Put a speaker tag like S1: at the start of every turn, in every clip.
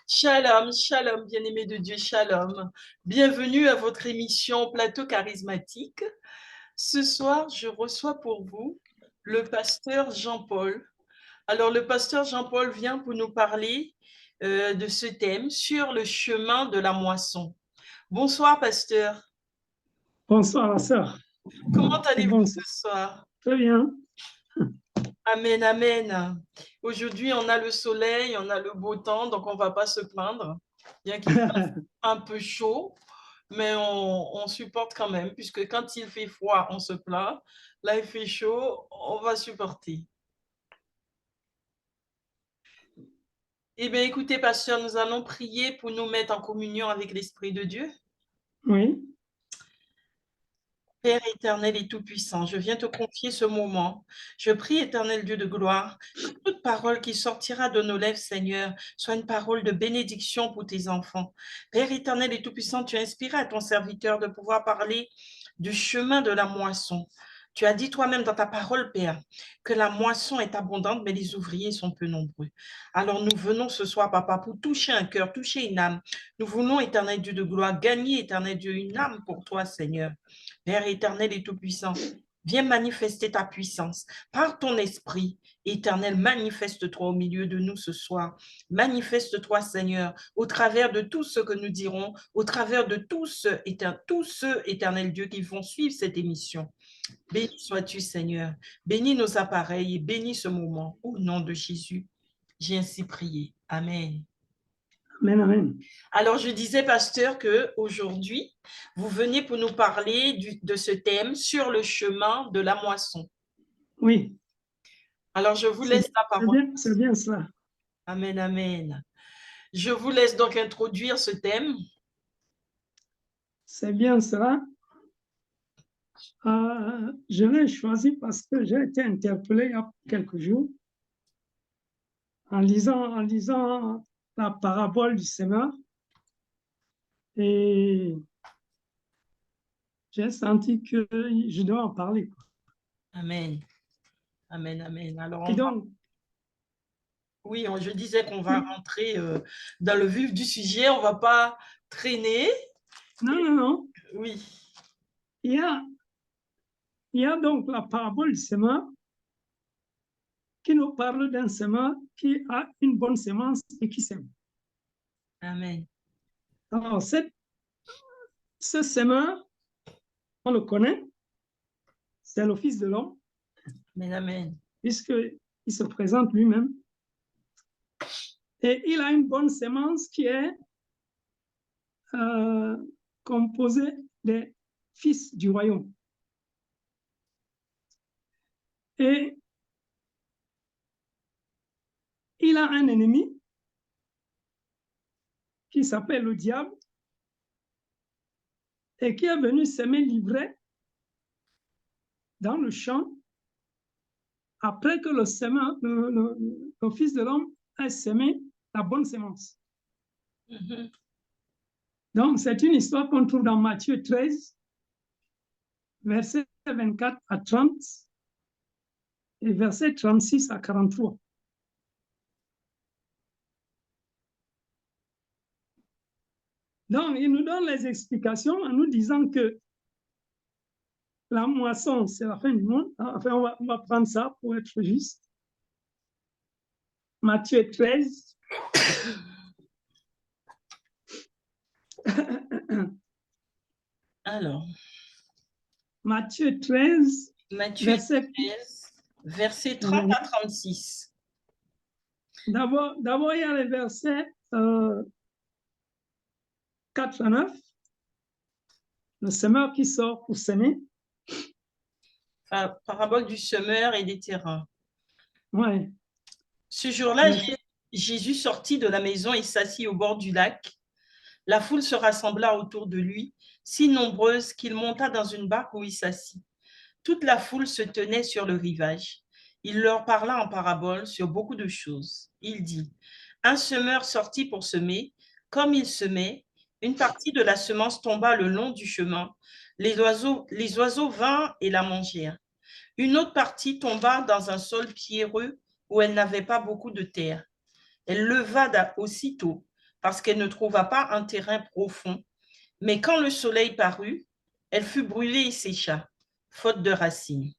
S1: Shalom, shalom, bien-aimés de Dieu, shalom. Bienvenue à votre émission Plateau charismatique. Ce soir, je reçois pour vous le pasteur Jean-Paul. Alors, le pasteur Jean-Paul vient pour nous parler de ce thème sur le chemin de la moisson. Bonsoir, pasteur.
S2: Bonsoir, la sœur.
S1: Comment allez-vous ce soir?
S2: Très bien.
S1: Amen, amen. Aujourd'hui, on a le soleil, on a le beau temps, donc on ne va pas se plaindre, bien qu'il fasse un peu chaud, mais on supporte quand même, puisque quand il fait froid, on se plaint. Là, il fait chaud, on va supporter. Eh bien, écoutez, pasteur, nous allons prier pour nous mettre en communion avec l'Esprit de Dieu.
S2: Oui.
S1: Père éternel et tout-puissant, je viens te confier ce moment. Je prie, éternel Dieu de gloire, que toute parole qui sortira de nos lèvres, Seigneur, soit une parole de bénédiction pour tes enfants. Père éternel et tout-puissant, tu as inspiré à ton serviteur de pouvoir parler du chemin de la moisson. Tu as dit toi-même dans ta parole, Père, que la moisson est abondante, mais les ouvriers sont peu nombreux. Alors nous venons ce soir, Papa, pour toucher un cœur, toucher une âme. Nous voulons, éternel Dieu de gloire, gagner, éternel Dieu, une âme pour toi, Seigneur. Père éternel et tout-puissant, viens manifester ta puissance par ton esprit. Éternel, manifeste-toi au milieu de nous ce soir. Manifeste-toi, Seigneur, au travers de tout ce que nous dirons, au travers de tous ceux, éternel Dieu, qui vont suivre cette émission. Béni sois-tu, Seigneur. Bénis nos appareils et bénis ce moment. Au nom de Jésus, j'ai ainsi prié. Amen.
S2: Amen, amen.
S1: Alors, je disais, pasteur, qu'aujourd'hui, vous venez pour nous parler de ce thème sur le chemin de la moisson.
S2: Oui.
S1: Alors, je vous laisse la parole.
S2: C'est bien cela.
S1: Amen, amen. Je vous laisse donc introduire ce thème.
S2: C'est bien cela. Je l'ai choisi parce que j'ai été interpellé il y a quelques jours en lisant la parabole du semeur et j'ai senti que je dois en parler.
S1: Amen. Amen, amen. Alors, oui, je disais qu'on va rentrer dans le vif du sujet. On ne va pas traîner.
S2: Non.
S1: Oui.
S2: Il y a donc la parabole du semeur qui nous parle d'un semeur qui a une bonne semence et qui sème.
S1: Amen.
S2: Alors, ce semeur, on le connaît, c'est le Fils de l'homme.
S1: Amen, amen.
S2: Puisqu'il se présente lui-même. Et il a une bonne semence qui est composée des fils du royaume. Et il a un ennemi qui s'appelle le diable et qui est venu s'aimer l'ivraie dans le champ après que le Fils de l'homme ait semé la bonne semence.
S1: Mm-hmm.
S2: Donc, c'est une histoire qu'on trouve dans Matthieu 13, versets 24 à 30 et versets 36 à 43. Donc, il nous donne les explications en nous disant que la moisson, c'est la fin du monde. Enfin, on va prendre ça pour être juste. Matthieu 13.
S1: Alors.
S2: Matthieu 13,
S1: Matthieu 13, versets 30 à 36.
S2: D'abord, il y a les versets 4 à 9. Le semeur qui sort pour semer.
S1: Parabole du semeur et des terrains.
S2: Ouais.
S1: Ce jour-là, Jésus sortit de la maison et s'assit au bord du lac. La foule se rassembla autour de lui, si nombreuse qu'il monta dans une barque où il s'assit. Toute la foule se tenait sur le rivage. Il leur parla en parabole sur beaucoup de choses. Il dit, un semeur sortit pour semer. Comme il semait, une partie de la semence tomba le long du chemin. Les oiseaux vinrent et la mangèrent. Une autre partie tomba dans un sol pierreux où elle n'avait pas beaucoup de terre. Elle leva aussitôt parce qu'elle ne trouva pas un terrain profond. Mais quand le soleil parut, elle fut brûlée et sécha, faute de racines.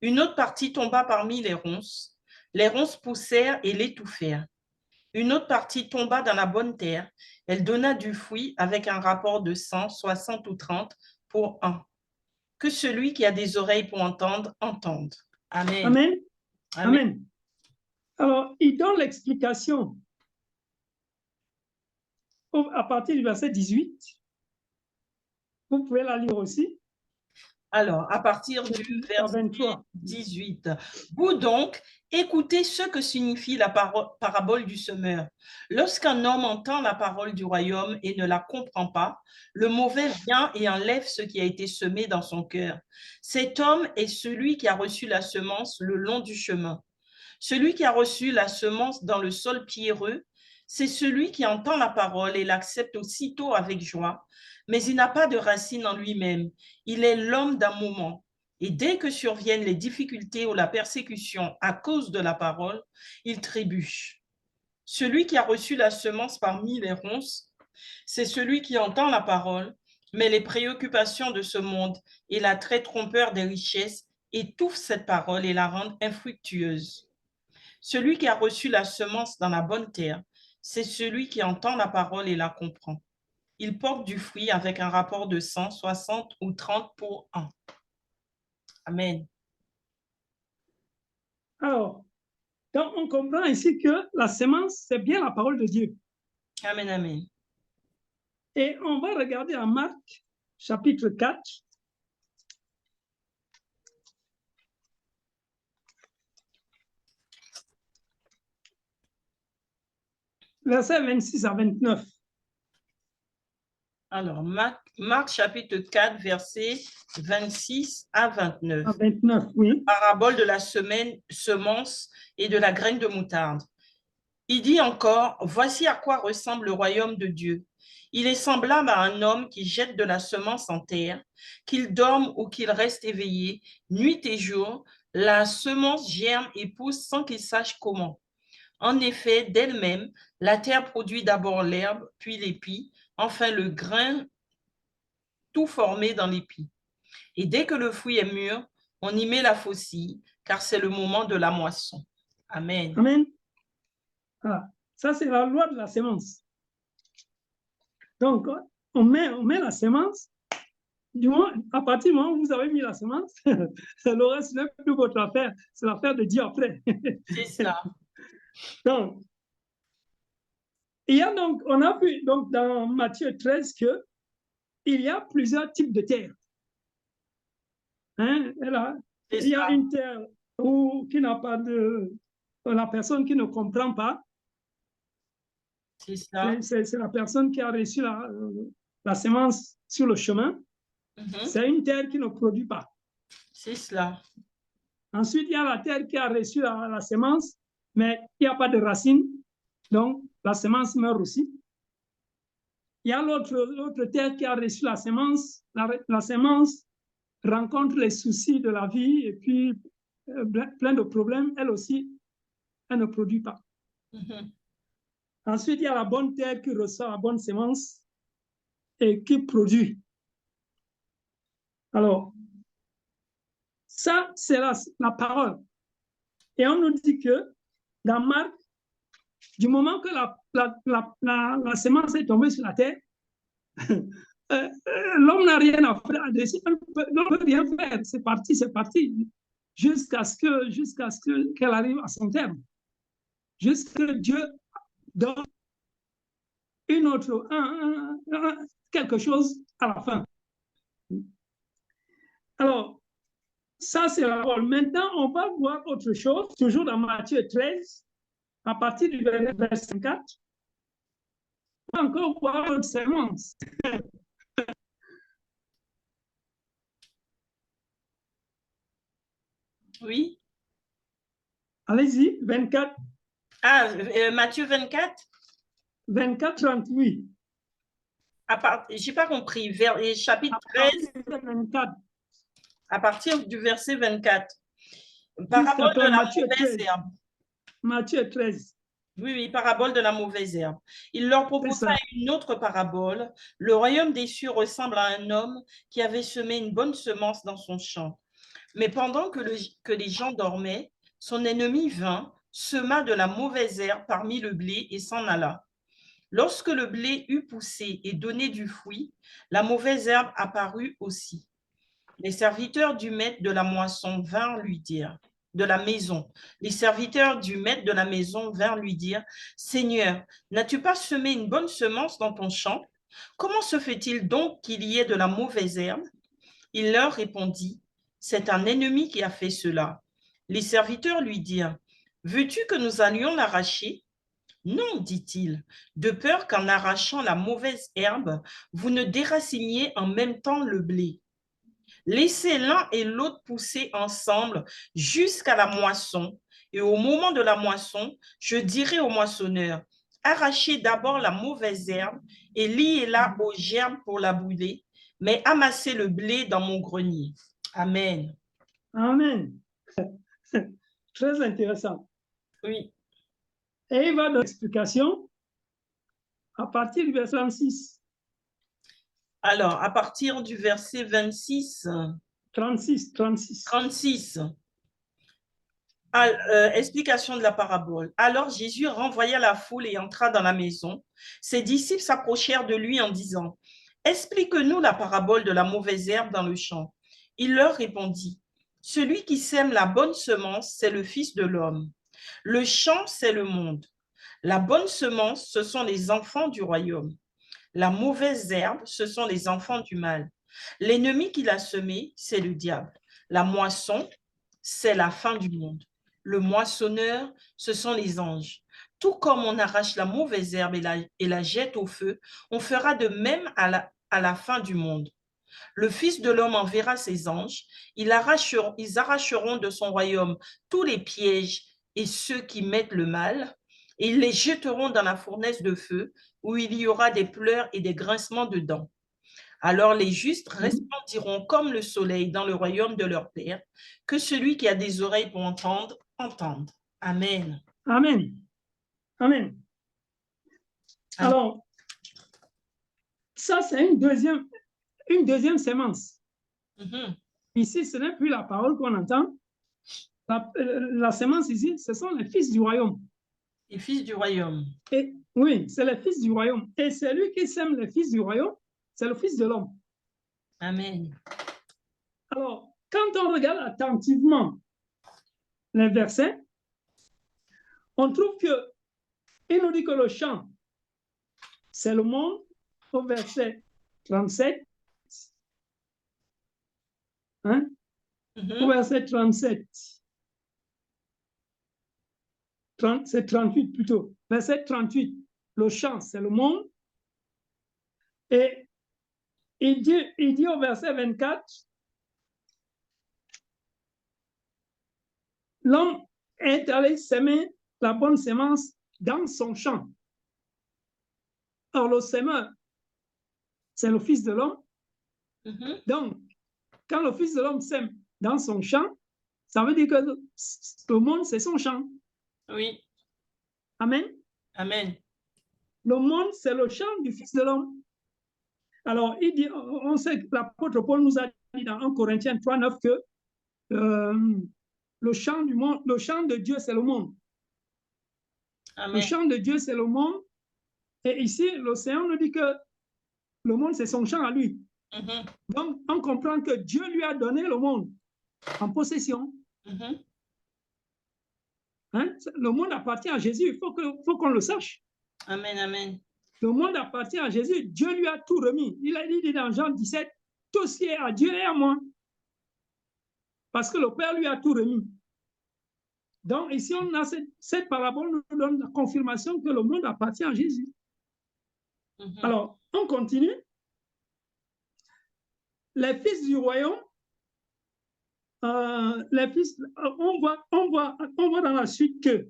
S1: Une autre partie tomba parmi les ronces. Les ronces poussèrent et l'étouffèrent. Une autre partie tomba dans la bonne terre. Elle donna du fruit avec un rapport de 100, 60 ou 30 pour un. Que celui qui a des oreilles pour entendre, entende. Amen.
S2: Amen.
S1: Amen.
S2: Amen. Alors, il donne l'explication à partir du verset 18. Vous pouvez la lire aussi.
S1: Alors, à partir du verset 18. Vous donc, écoutez ce que signifie la parabole du semeur. Lorsqu'un homme entend la parole du royaume et ne la comprend pas, le mauvais vient et enlève ce qui a été semé dans son cœur. Cet homme est celui qui a reçu la semence le long du chemin. Celui qui a reçu la semence dans le sol pierreux, c'est celui qui entend la parole et l'accepte aussitôt avec joie, mais il n'a pas de racine en lui-même. Il est l'homme d'un moment. Et dès que surviennent les difficultés ou la persécution à cause de la parole, il trébuche. Celui qui a reçu la semence parmi les ronces, c'est celui qui entend la parole, mais les préoccupations de ce monde et l'attrait trompeur des richesses étouffent cette parole et la rendent infructueuse. Celui qui a reçu la semence dans la bonne terre, c'est celui qui entend la parole et la comprend. Il porte du fruit avec un rapport de 100, 60 ou 30 pour un. Amen.
S2: Alors, donc on comprend ici que la semence, c'est bien la parole de Dieu.
S1: Amen, amen.
S2: Et on va regarder en Marc, chapitre 4. Versets 26 à 29.
S1: Alors, Marc chapitre 4, versets 26 à 29.
S2: À 29, oui.
S1: Parabole de la semence et de la graine de moutarde. Il dit encore, voici à quoi ressemble le royaume de Dieu. Il est semblable à un homme qui jette de la semence en terre, qu'il dorme ou qu'il reste éveillé, nuit et jour, la semence germe et pousse sans qu'il sache comment. En effet, d'elle-même, la terre produit d'abord l'herbe, puis l'épi, enfin le grain tout formé dans l'épi. Et dès que le fruit est mûr, on y met la faucille, car c'est le moment de la moisson. Amen.
S2: Amen. Voilà. Ça, c'est la loi de la semence. Donc, on met la semence. Du moins, à partir du moment où vous avez mis la semence, le reste n'est plus votre affaire. C'est l'affaire de Dieu après.
S1: C'est ça.
S2: Donc, il y a donc, on a vu donc dans Matthieu 13 que il y a plusieurs types de terres. Hein? Il y a une terre qui n'a pas de... La personne qui ne comprend pas.
S1: C'est ça.
S2: C'est la personne qui a reçu la semence sur le chemin. C'est une terre qui ne produit pas.
S1: C'est cela.
S2: Ensuite, il y a la terre qui a reçu la semence, mais il n'y a pas de racines. Donc, la semence meurt aussi. Il y a l'autre terre qui a reçu la semence. La semence rencontre les soucis de la vie et puis plein de problèmes. Elle aussi, elle ne produit pas. Ensuite, il y a la bonne terre qui reçoit la bonne semence et qui produit. Alors, ça, c'est la parole. Et on nous dit que dans Marc, du moment que la semence est tombée sur la terre, l'homme n'a rien à faire. L'homme ne peut rien faire. C'est parti, jusqu'à ce qu'elle arrive à son terme. Jusqu'à ce que Dieu donne quelque chose à la fin. Alors, ça, c'est la parole. Maintenant, on va voir autre chose, toujours dans Matthieu 13, à partir du verset 4. On va encore voir autre sémence.
S1: Oui.
S2: Allez-y, 24.
S1: Ah, Matthieu 24?
S2: 24, 38.
S1: Je n'ai pas compris. Chapitre 13.
S2: 24.
S1: À partir du verset 24. Parabole de la mauvaise herbe.
S2: Matthieu 13.
S1: Oui, oui, parabole de la mauvaise herbe. Il leur
S2: C'est
S1: proposa
S2: ça.
S1: une autre parabole. Le royaume des cieux ressemble à un homme qui avait semé une bonne semence dans son champ. Mais pendant que les gens dormaient, son ennemi vint, sema de la mauvaise herbe parmi le blé et s'en alla. Lorsque le blé eut poussé et donné du fruit, la mauvaise herbe apparut aussi. Les serviteurs du maître de la moisson vinrent lui dire, de la maison, les serviteurs du maître de la maison vinrent lui dire, Seigneur, n'as-tu pas semé une bonne semence dans ton champ? Comment se fait-il donc qu'il y ait de la mauvaise herbe? Il leur répondit, c'est un ennemi qui a fait cela. Les serviteurs lui dirent, veux-tu que nous allions l'arracher? Non, dit-il, de peur qu'en arrachant la mauvaise herbe, vous ne déraciniez en même temps le blé. Laissez l'un et l'autre pousser ensemble jusqu'à la moisson. Et au moment de la moisson, je dirai au moissonneur, arrachez d'abord la mauvaise herbe et liez-la aux gerbes pour la brûler, mais amassez le blé dans mon grenier. Amen.
S2: Amen. Très intéressant.
S1: Oui.
S2: Et il va dans l'explication à partir du verset 26.
S1: Alors, à partir du verset 26,
S2: 36.
S1: 36, explication de la parabole. Alors Jésus renvoya la foule et entra dans la maison. Ses disciples s'approchèrent de lui en disant, explique-nous la parabole de la mauvaise herbe dans le champ. Il leur répondit, celui qui sème la bonne semence, c'est le Fils de l'homme. Le champ, c'est le monde. La bonne semence, ce sont les enfants du royaume. La mauvaise herbe, ce sont les enfants du mal. L'ennemi qui l'a semé, c'est le diable. La moisson, c'est la fin du monde. Le moissonneur, ce sont les anges. Tout comme on arrache la mauvaise herbe et la jette au feu, on fera de même à la fin du monde. Le Fils de l'homme enverra ses anges, ils arracheront de son royaume tous les pièges et ceux qui mettent le mal, et ils les jetteront dans la fournaise de feu, où il y aura des pleurs et des grincements de dents. Alors les justes resplendiront comme le soleil dans le royaume de leur Père. Que celui qui a des oreilles pour entendre, entende. Amen.
S2: Amen. Amen. Alors, ça, c'est une deuxième sémence. Ici, ce n'est plus la parole qu'on entend. La sémence ici, ce sont les fils du royaume.
S1: Les fils du royaume.
S2: Et, oui, c'est les fils du royaume. Et celui qui sème les fils du royaume, c'est le Fils de l'homme.
S1: Amen.
S2: Alors, quand on regarde attentivement les versets, on trouve qu'il nous dit que le champ, c'est le monde, au verset 37. Hein? Au verset 37. C'est 38 plutôt. Verset 38, le champ, c'est le monde. Et il dit au verset 24, l'homme est allé s'aimer la bonne semence dans son champ. Or, le semeur, c'est le Fils de l'homme. Donc, quand le Fils de l'homme sème dans son champ, ça veut dire que le monde, c'est son champ.
S1: Oui.
S2: Amen.
S1: Amen.
S2: Le monde, c'est le champ du Fils de l'homme. Alors, il dit, on sait que l'apôtre Paul nous a dit dans 1 Corinthiens 3:9 que le champ du monde, le champ de Dieu, c'est le monde. Amen. Le champ de Dieu, c'est le monde. Et ici, l'océan nous dit que le monde, c'est son champ à lui. Donc, on comprend que Dieu lui a donné le monde en possession. Hein? Le monde appartient à Jésus. Il faut qu'on le sache.
S1: Amen, amen.
S2: Le monde appartient à Jésus. Dieu lui a tout remis. Il a dit dans Jean 17, tout ce qui est à Dieu est à moi. Parce que le Père lui a tout remis. Donc, ici, on a cette parabole nous donne la confirmation que le monde appartient à Jésus. Alors, on continue. Les fils du royaume, les fils, on voit dans la suite que,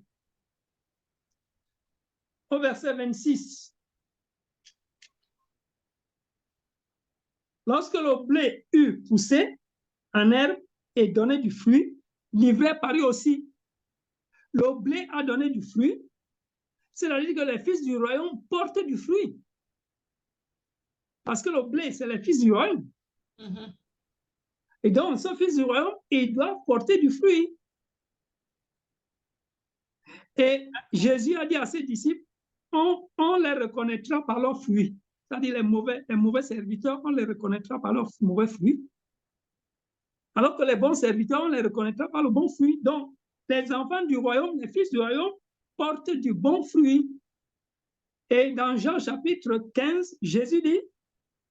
S2: au verset 26, lorsque le blé eut poussé en herbe et donné du fruit, l'hiver parut aussi. Le blé a donné du fruit, C'est-à-dire que les fils du royaume portent du fruit. Parce que le blé, c'est les fils du royaume. Et donc, ce fils du royaume, il doit porter du fruit. Et Jésus a dit à ses disciples, on les reconnaîtra par leurs fruits. C'est-à-dire les mauvais serviteurs, on les reconnaîtra par leurs mauvais fruits. Alors que les bons serviteurs, on les reconnaîtra par le bon fruit. Donc, les enfants du royaume, les fils du royaume, portent du bon fruit. Et dans Jean chapitre 15, Jésus dit,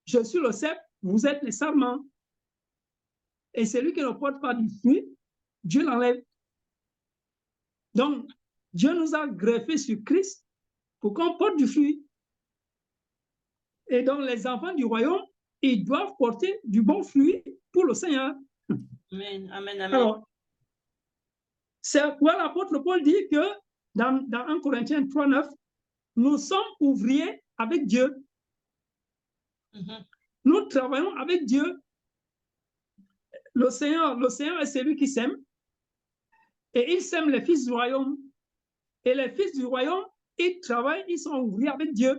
S2: je suis le cep, vous êtes les sarments. Et celui qui ne porte pas du fruit, Dieu l'enlève. Donc, Dieu nous a greffés sur Christ pour qu'on porte du fruit. Et donc, les enfants du royaume, ils doivent porter du bon fruit pour le Seigneur.
S1: Amen, amen, amen.
S2: Alors, c'est pourquoi l'apôtre Paul dit que dans 1 Corinthiens 3, 9, nous sommes ouvriers avec Dieu. Nous travaillons avec Dieu. Le Seigneur est celui qui sème. Et il sème les fils du royaume. Et les fils du royaume, ils travaillent, ils sont ouvriers avec Dieu.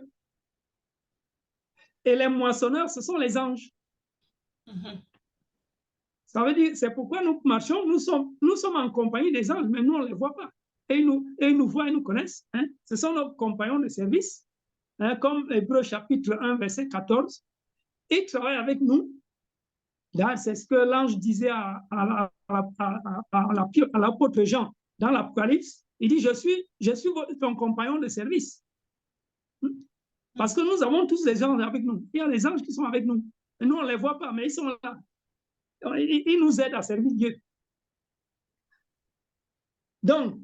S2: Et les moissonneurs, ce sont les anges. Ça veut dire, c'est pourquoi nous marchons, nous sommes en compagnie des anges, mais nous, on ne les voit pas. Et ils nous voient, ils nous connaissent. Hein? Ce sont nos compagnons de service, hein? Comme Hébreux chapitre 1, verset 14. Ils travaillent avec nous. C'est ce que l'ange disait à l'apôtre Jean dans l'Apocalypse. Il dit, je suis ton compagnon de service. Parce que nous avons tous les anges avec nous. Il y a les anges qui sont avec nous. Et nous, on ne les voit pas, mais ils sont là. Ils nous aident à servir Dieu. Donc,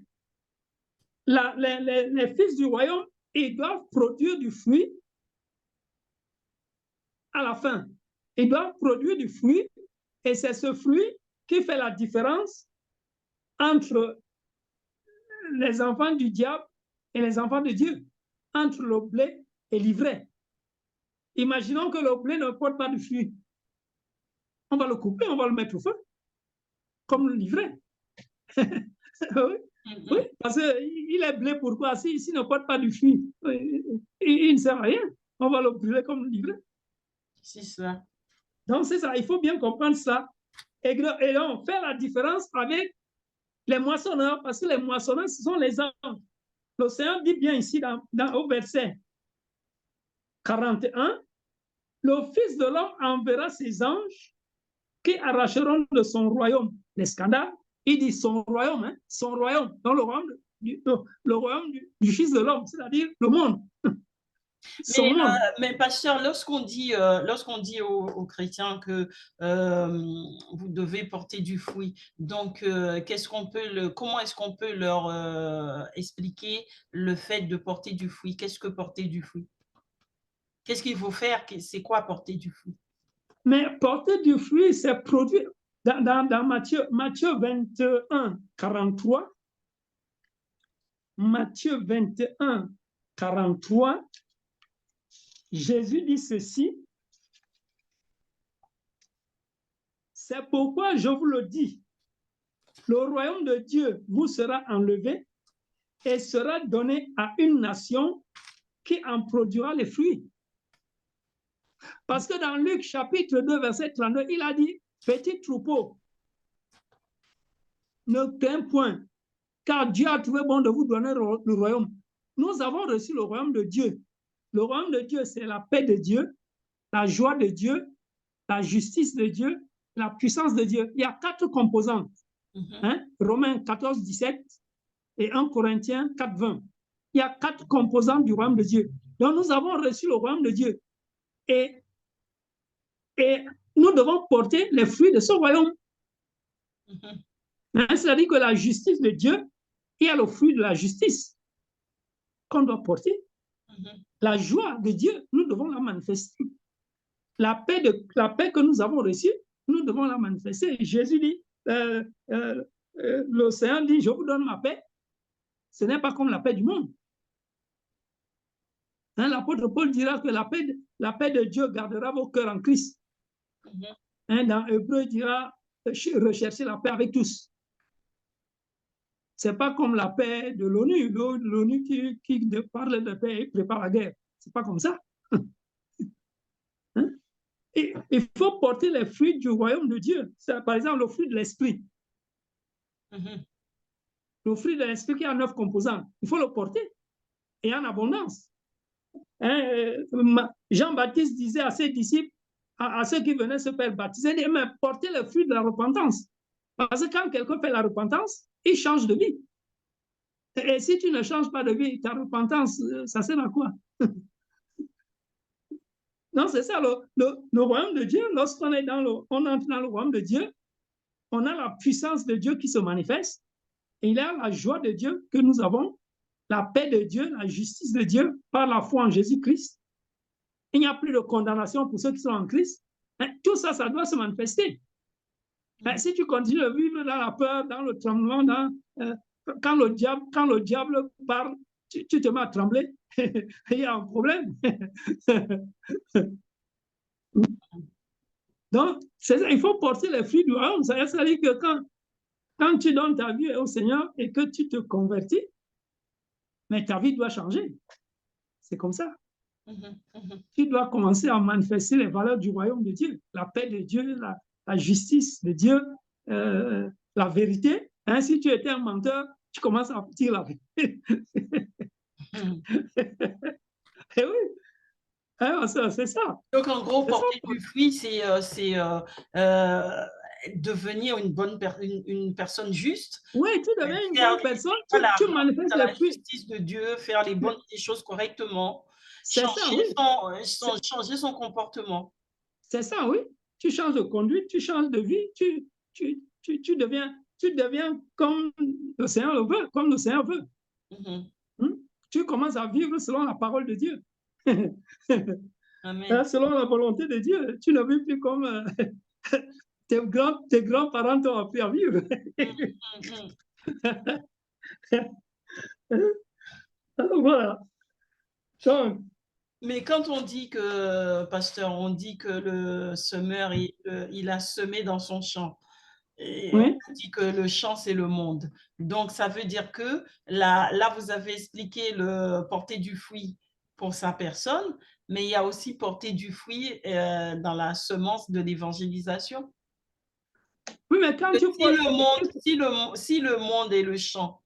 S2: les fils du royaume, ils doivent produire du fruit à la fin. Ils doivent produire du fruit, et c'est ce fruit qui fait la différence entre les enfants du diable et les enfants de Dieu, entre le blé et l'ivraie. Imaginons que le blé ne porte pas de fruit. On va le couper, on va le mettre au feu, comme l'ivraie. Oui, parce qu'il est blé, pourquoi? S'il ne porte pas du fruit, il ne sert à rien. On va le brûler comme l'ivraie.
S1: C'est ça.
S2: Donc, c'est ça, il faut bien comprendre ça. Et on fait la différence avec les moissonneurs, parce que les moissonneurs, ce sont les anges. L'Océan dit bien ici, au verset 41, le Fils de l'homme enverra ses anges qui arracheront de son royaume les scandales. Il dit son royaume, hein, son royaume, dans le royaume du Fils de l'homme, c'est-à-dire le monde.
S1: Mais pasteur, lorsqu'on dit aux chrétiens que vous devez porter du fruit, donc comment est-ce qu'on peut leur expliquer le fait de porter du fruit? Qu'est-ce que porter du fruit? Qu'est-ce qu'il faut faire? C'est quoi porter du fruit?
S2: Mais porter du fruit, c'est produire. Dans Matthieu 21, 43, Matthieu 21, 43, Jésus dit ceci, c'est pourquoi je vous le dis, le royaume de Dieu vous sera enlevé et sera donné à une nation qui en produira les fruits. Parce que dans Luc chapitre 2, verset 32, il a dit, petit troupeau, ne crains point, car Dieu a trouvé bon de vous donner le royaume. Nous avons reçu le royaume de Dieu. Le royaume de Dieu, c'est la paix de Dieu, la joie de Dieu, la justice de Dieu, la puissance de Dieu. Il y a 4 composantes. Hein? Romains 14, 17 et 1 Corinthiens 4, 20. Il y a 4 composantes du royaume de Dieu. Donc, nous avons reçu le royaume de Dieu. Et nous devons porter les fruits de ce royaume. Hein? C'est-à-dire que la justice de Dieu, il y a le fruit de la justice qu'on doit porter. La joie de Dieu, nous devons la manifester. La paix que nous avons reçue, nous devons la manifester. Jésus dit, l'océan dit, je vous donne ma paix. Ce n'est pas comme la paix du monde. Hein, l'apôtre Paul dira que la paix de Dieu gardera vos cœurs en Christ. Hein, dans Hébreux, il dira, recherchez la paix avec tous. C'est pas comme la paix de l'ONU. L'ONU qui parle de paix et prépare la guerre. C'est pas comme ça. Hein? Et il faut porter les fruits du royaume de Dieu. Par exemple, le fruit de l'esprit. Le fruit de l'esprit qui a 9 composants. Il faut le porter. Et en abondance. Hein? Jean-Baptiste disait à ses disciples, à ceux qui venaient se faire baptiser, mais portez le fruit de la repentance. Parce que quand quelqu'un fait la repentance, il change de vie. Et si tu ne changes pas de vie, ta repentance, ça sert à quoi? Non, c'est ça, le royaume de Dieu, lorsqu'on est on entre dans le royaume de Dieu, on a la puissance de Dieu qui se manifeste, et il y a la joie de Dieu que nous avons, la paix de Dieu, la justice de Dieu par la foi en Jésus-Christ. Il n'y a plus de condamnation pour ceux qui sont en Christ. Tout ça, ça doit se manifester. Si tu continues de vivre dans la peur, dans le tremblement, quand le diable parle, tu te mets à trembler, il y a un problème. Donc, il faut porter les fruits du royaume. Ça veut dire que quand tu donnes ta vie au Seigneur et que tu te convertis, mais ta vie doit changer. C'est comme ça. Tu dois commencer à manifester les valeurs du royaume de Dieu, la paix de Dieu, la justice de Dieu, la vérité. Hein, si tu étais un menteur, tu commences à dire la vérité. Et oui, c'est ça.
S1: Donc, en gros, porter du fruit, c'est devenir une personne juste.
S2: Oui, tu deviens une bonne personne, tu manifestes
S1: la justice de Dieu, faire les choses correctement, changer son comportement.
S2: C'est ça, oui. Tu changes de conduite, tu changes de vie, tu deviens comme le Seigneur le veut, comme le Seigneur veut. Tu commences à vivre selon la parole de Dieu.
S1: Amen.
S2: Selon la volonté de Dieu. Tu ne vis plus comme tes grands-parents t'ont appris à vivre. Alors voilà. Donc,
S1: mais quand on dit que, pasteur, on dit que le semeur, il a semé dans son champ. Et
S2: oui.
S1: on dit que le champ, c'est le monde. Donc, ça veut dire que là, vous avez expliqué le porter du fruit pour sa personne, mais il y a aussi porter du fruit dans la semence de l'évangélisation.
S2: Oui, mais quand tu
S1: si le monde est le champ.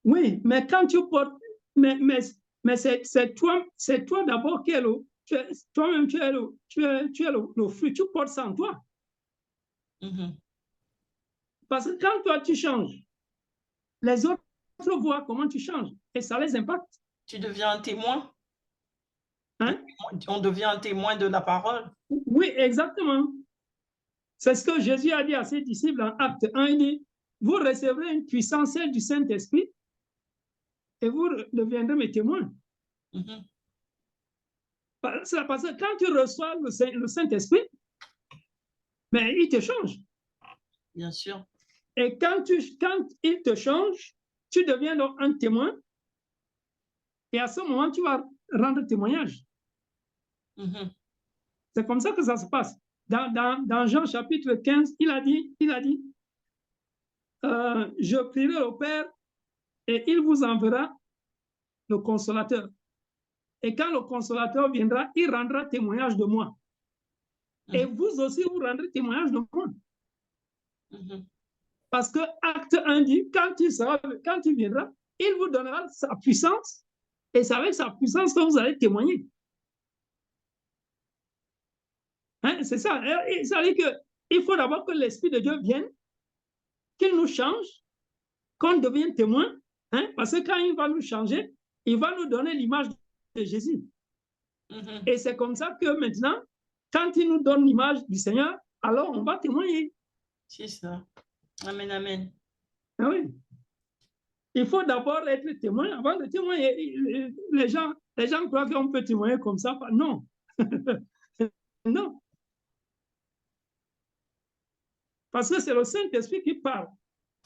S2: Oui, mais quand tu portes, mais c'est toi d'abord qui es toi-même tu es le fruit, tu portes ça en toi. Parce que quand toi tu changes, les autres voient comment tu changes et ça les impacte.
S1: Tu deviens un témoin.
S2: Hein?
S1: On devient un témoin de la parole.
S2: Oui, exactement. C'est ce que Jésus a dit à ses disciples en Acte 1. Il dit, vous recevrez une puissance, celle du Saint-Esprit, et vous deviendrez mes témoins. Parce que quand tu reçois le Saint-Esprit, mais il te change.
S1: Bien sûr.
S2: Et quand il te change, tu deviens donc un témoin. Et à ce moment, tu vas rendre témoignage. C'est comme ça que ça se passe. Dans Jean chapitre 15, il a dit, je prierai au Père et il vous enverra le consolateur. Et quand le consolateur viendra, il rendra témoignage de moi. Et vous aussi, vous rendrez témoignage de moi. Parce que Acte 1 dit, quand il viendra, il vous donnera sa puissance. Et c'est avec sa puissance que vous allez témoigner. Hein, c'est ça. Ça veut dire qu'il faut d'abord que l'Esprit de Dieu vienne, qu'il nous change, qu'on devienne témoin. Hein, parce que quand il va nous changer, il va nous donner l'image de Jésus. Et c'est comme ça que maintenant, quand il nous donne l'image du Seigneur, alors on va témoigner.
S1: C'est ça. Amen, amen.
S2: Ah oui. Il faut d'abord être témoin avant de témoigner. Les gens croient qu'on peut témoigner comme ça. Non. Non. Parce que c'est le Saint-Esprit qui parle.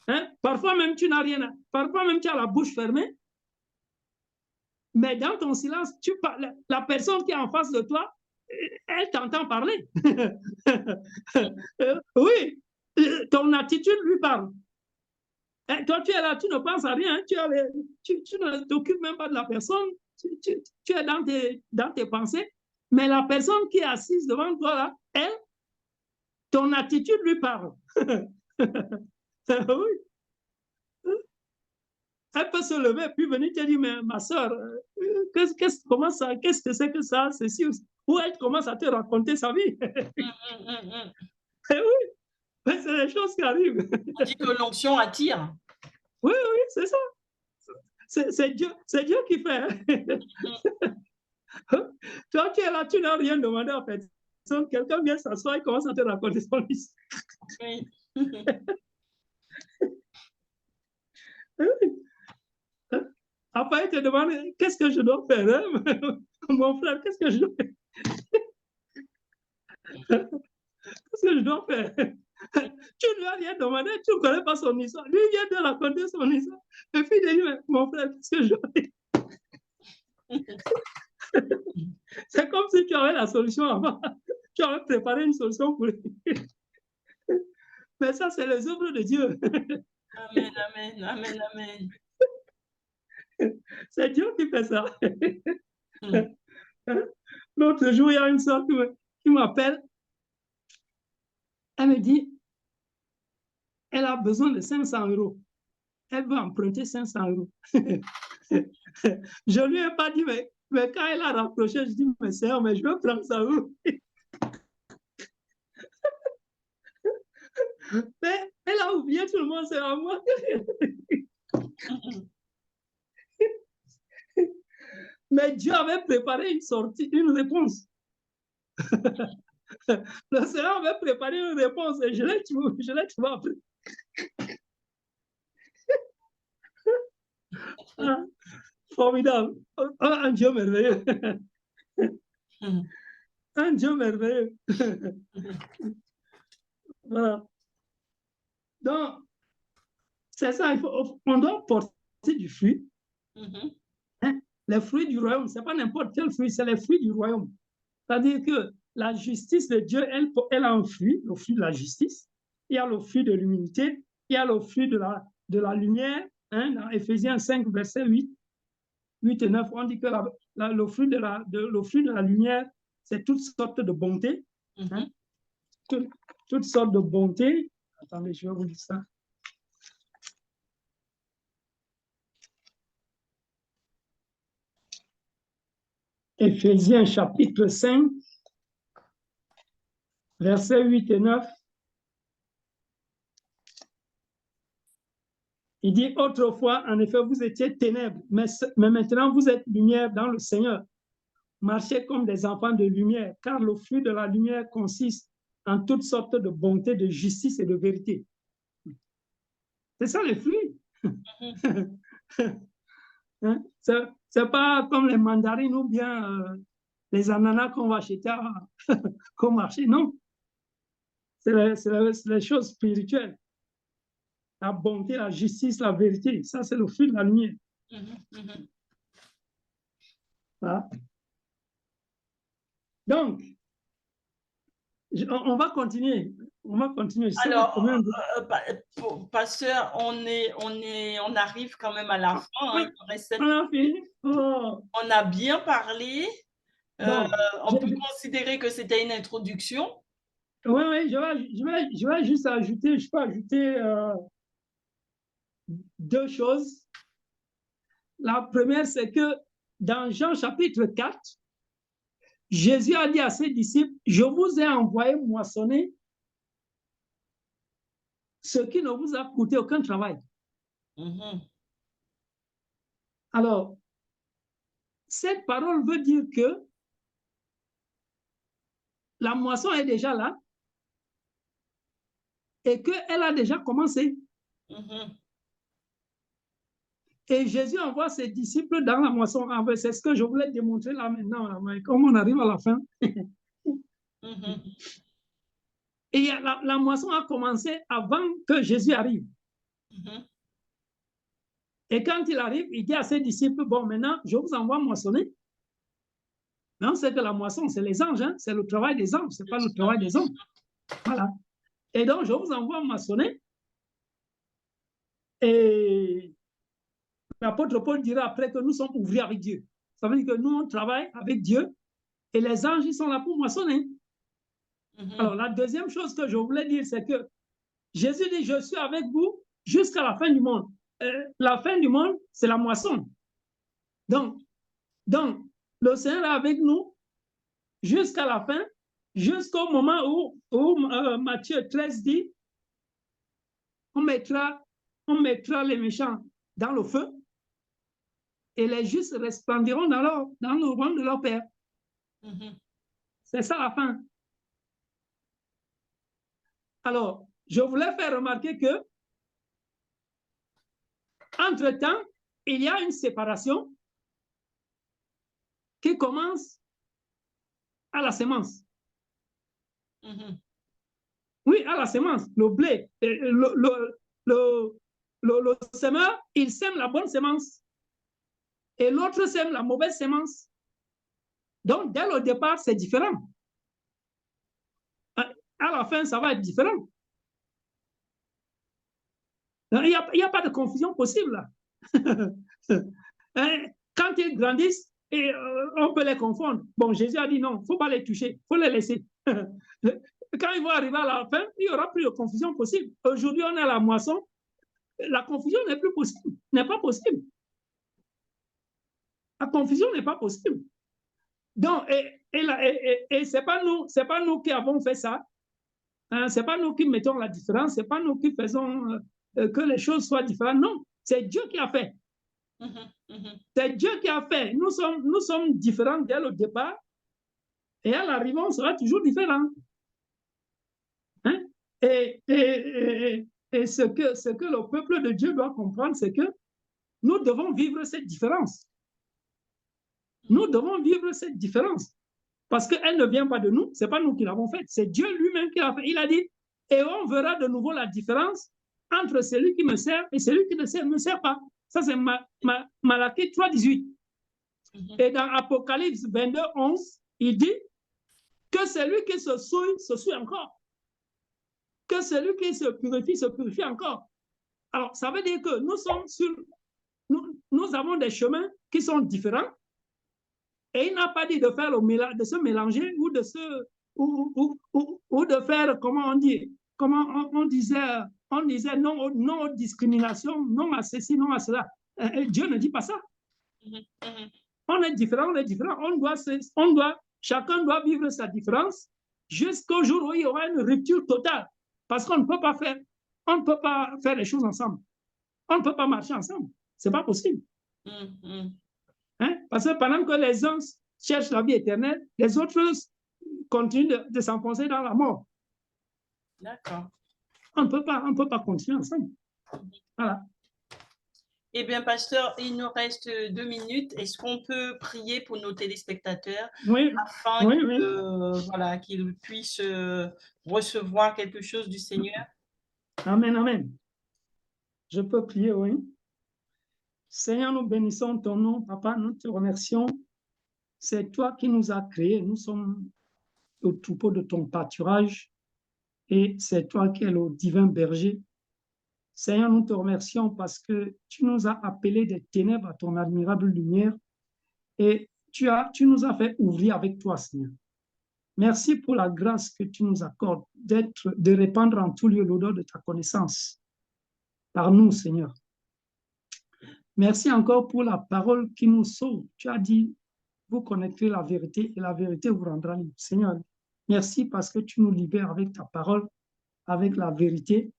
S2: Hein? Parfois même, tu n'as rien. Parfois même, tu as la bouche fermée. Mais dans ton silence, tu parles. La personne qui est en face de toi, elle t'entend parler. Oui. Ton attitude lui parle. Et toi, tu es là, tu ne penses à rien, tu ne t'occupes même pas de la personne, tu es dans tes pensées, mais la personne qui est assise devant toi, là, elle, ton attitude lui parle. Oui. Elle peut se lever puis venir te dire, mais ma soeur, comment ça, qu'est-ce que c'est que ça, ceci, ou elle commence à te raconter sa vie. Oui, c'est des choses qui arrivent.
S1: On dit que l'onction attire.
S2: Oui, oui, c'est ça. C'est Dieu qui fait. Toi, tu es là, tu n'as rien demandé à personne. Quelqu'un vient s'asseoir et commence à te raconter son histoire.
S1: Oui.
S2: Après, il te demande, qu'est-ce que je dois faire, hein? Mon frère, qu'est-ce que je dois faire? Qu'est-ce que je dois faire? Tu ne lui as rien demandé, tu ne connais pas son histoire. Lui, il vient de raconter son histoire. Et puis, il dit, mon frère, qu'est-ce que je dois faire? C'est comme si tu avais la solution avant. Tu avais préparé une solution pour lui. Mais ça, c'est les œuvres de Dieu.
S1: Amen, amen, amen, amen.
S2: C'est Dieu qui fait ça. L'autre jour, il y a une soeur qui m'appelle. Elle me dit, elle a besoin de 500 €. Elle veut emprunter 500 €. Je ne lui ai pas dit, mais quand elle a rapproché, je dis, mais sœur, mais je veux prendre ça où? Mais elle a oublié tout le monde, c'est à moi. Mais Dieu avait préparé une sortie, une réponse. Le Seigneur avait préparé une réponse et je l'ai trouvé après. Ah, formidable. Un Dieu merveilleux. Un Dieu merveilleux. Voilà. Donc, c'est ça, on doit porter du fruit. Hein? Les fruits du royaume, ce n'est pas n'importe quel fruit, c'est les fruits du royaume. C'est-à-dire que la justice de Dieu, elle a un fruit, le fruit de la justice. Il y a le fruit de l'humilité, il y a le fruit de la lumière. Hein, dans Éphésiens 5, verset 8 et 9, on dit que le fruit de la lumière, c'est toutes sortes de bonté. Hein, toutes sortes de bonté. Attendez, je vais vous dire ça. Éphésiens chapitre 5, versets 8 et 9. Il dit, autrefois, en effet, vous étiez ténèbres, mais maintenant vous êtes lumière dans le Seigneur. Marchez comme des enfants de lumière, car le fruit de la lumière consiste en toutes sortes de bonté, de justice et de vérité. C'est ça les fruits. Hein? C'est pas comme les mandarines ou bien les ananas qu'on va acheter au marché, non. C'est les choses spirituelles. La bonté, la justice, la vérité, ça c'est le fruit de la lumière. Voilà. Donc, on va continuer. On va continuer.
S1: Alors, pasteur, on arrive quand même à la fin. Hein.
S2: On a fini. Oh.
S1: On a bien parlé.
S2: Bon,
S1: on peut considérer que c'était une introduction.
S2: Oui, je vais juste ajouter, je peux ajouter deux choses. La première, c'est que dans Jean chapitre 4, Jésus a dit à ses disciples, je vous ai envoyé moissonner ce qui ne vous a coûté aucun travail. Alors, cette parole veut dire que la moisson est déjà là et qu'elle a déjà commencé. Et Jésus envoie ses disciples dans la moisson. C'est ce que je voulais démontrer là maintenant, comme on arrive à la fin. Et la moisson a commencé avant que Jésus arrive. Et quand il arrive, il dit à ses disciples, bon, maintenant, je vous envoie moissonner. Non, c'est que la moisson, c'est les anges, hein? C'est le travail des anges, ce n'est pas le travail des hommes. Voilà. Et donc, je vous envoie moissonner. Et l'apôtre Paul dira après que nous sommes ouvriers avec Dieu. Ça veut dire que nous, on travaille avec Dieu et les anges, ils sont là pour moissonner. Alors, la deuxième chose que je voulais dire, c'est que Jésus dit, je suis avec vous jusqu'à la fin du monde. La fin du monde, c'est la moisson. Donc, le Seigneur est avec nous jusqu'à la fin, jusqu'au moment où Matthieu 13 dit, on mettra les méchants dans le feu et les justes resplendiront dans le royaume de leur Père. C'est ça la fin. Alors, je voulais faire remarquer que, entre-temps, il y a une séparation qui commence à la semence. Oui, à la semence, le blé. Le semeur, il sème la bonne semence. Et l'autre sème la mauvaise semence. Donc, dès le départ, c'est différent. À la fin, ça va être différent. Il n'y a pas de confusion possible. Quand ils grandissent, on peut les confondre. Bon, Jésus a dit non, il ne faut pas les toucher, il faut les laisser. Quand ils vont arriver à la fin, il n'y aura plus de confusion possible. Aujourd'hui, on est à la moisson. La confusion n'est plus possible, n'est pas possible. La confusion n'est pas possible. Donc, et ce n'est pas nous qui avons fait ça. Hein, ce n'est pas nous qui mettons la différence, ce n'est pas nous qui faisons que les choses soient différentes. Non, c'est Dieu qui a fait. C'est Dieu qui a fait. Nous sommes différents dès le départ et à l'arrivée, on sera toujours différents. Hein? Et ce que le peuple de Dieu doit comprendre, c'est que nous devons vivre cette différence. Nous devons vivre cette différence. Parce qu'elle ne vient pas de nous, ce n'est pas nous qui l'avons faite, c'est Dieu lui-même qui l'a fait. Il a dit, et on verra de nouveau la différence entre celui qui me sert et celui qui ne me sert pas. Ça, c'est Malachie 3, 18. Et dans Apocalypse 22, 11, il dit que celui qui se souille encore. Que celui qui se purifie encore. Alors, ça veut dire que nous avons des chemins qui sont différents. Et il n'a pas dit de faire de se mélanger ou de faire, comment on dit, comment on disait non aux discriminations, non à ceci, non à cela. Dieu ne dit pas ça. On est différent. Chacun doit vivre sa différence jusqu'au jour où il y aura une rupture totale. Parce qu'on ne peut pas faire les choses ensemble. On ne peut pas marcher ensemble. Ce n'est pas possible. Hein? Parce que pendant que les uns cherchent la vie éternelle, les autres continuent de s'enfoncer dans la mort.
S1: D'accord.
S2: On ne peut pas continuer ensemble. Voilà.
S1: Eh bien, pasteur, il nous reste 2 minutes. Est-ce qu'on peut prier pour nos téléspectateurs afin voilà, qu'ils puissent recevoir quelque chose du Seigneur?
S2: Amen, amen. Je peux prier, oui. Seigneur, nous bénissons ton nom, Papa, nous te remercions. C'est toi qui nous as créés. Nous sommes le troupeau de ton pâturage et c'est toi qui es le divin berger. Seigneur, nous te remercions parce que tu nous as appelés des ténèbres à ton admirable lumière et tu nous as fait ouvrir avec toi, Seigneur. Merci pour la grâce que tu nous accordes de répandre en tout lieu l'odeur de ta connaissance par nous, Seigneur. Merci encore pour la parole qui nous sauve. Tu as dit, vous connaîtrez la vérité et la vérité vous rendra libre. Seigneur, merci parce que tu nous libères avec ta parole, avec la vérité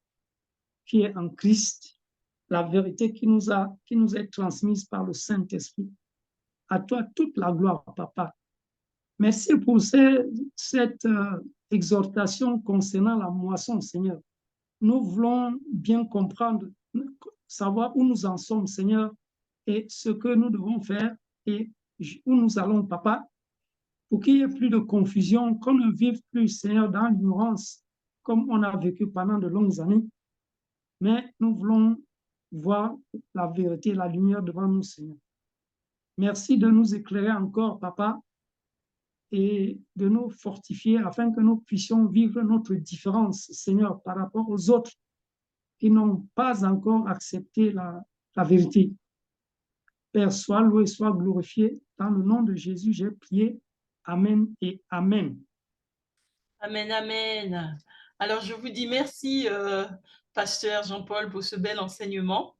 S2: qui est en Christ, la vérité qui nous est transmise par le Saint-Esprit. À toi toute la gloire, Papa. Merci pour cette exhortation concernant la moisson, Seigneur. Nous voulons bien comprendre, savoir où nous en sommes, Seigneur, et ce que nous devons faire et où nous allons, Papa, pour qu'il n'y ait plus de confusion, qu'on ne vive plus, Seigneur, dans l'ignorance, comme on a vécu pendant de longues années. Mais nous voulons voir la vérité, la lumière devant nous, Seigneur. Merci de nous éclairer encore, Papa, et de nous fortifier afin que nous puissions vivre notre différence, Seigneur, par rapport aux autres. qui n'ont pas encore accepté la vérité. Père, sois loué, sois glorifié. Dans le nom de Jésus, j'ai prié. Amen et Amen.
S1: Amen, amen. Alors, je vous dis merci, pasteur Jean-Paul, pour ce bel enseignement.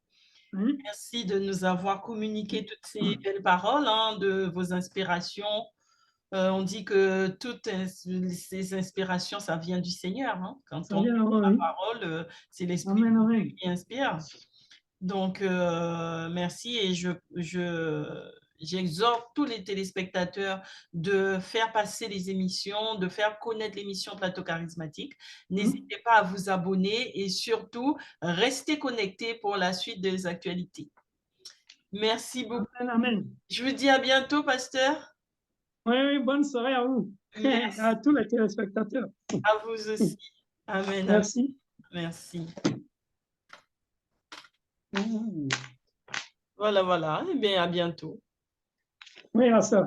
S2: Hein?
S1: Merci de nous avoir communiqué toutes ces belles paroles, hein, de vos inspirations. On dit que toutes ces inspirations, ça vient du Seigneur. Hein. Quand
S2: Ça
S1: on lit
S2: vient
S1: la
S2: oui.
S1: parole, c'est l'Esprit
S2: Amen,
S1: de Dieu
S2: amen.
S1: qui inspire. Donc, merci et j'exhorte tous les téléspectateurs de faire passer les émissions, de faire connaître l'émission Plateau Charismatique. N'hésitez pas à vous abonner et surtout, restez connectés pour la suite des actualités. Merci beaucoup.
S2: Amen, amen.
S1: Je vous dis à bientôt, pasteur.
S2: Oui, oui, bonne soirée à vous,
S1: Merci.
S2: à tous les téléspectateurs.
S1: À vous aussi. Amen.
S2: Merci.
S1: Merci. Voilà, voilà. Eh bien, à bientôt.
S2: Oui, à ça.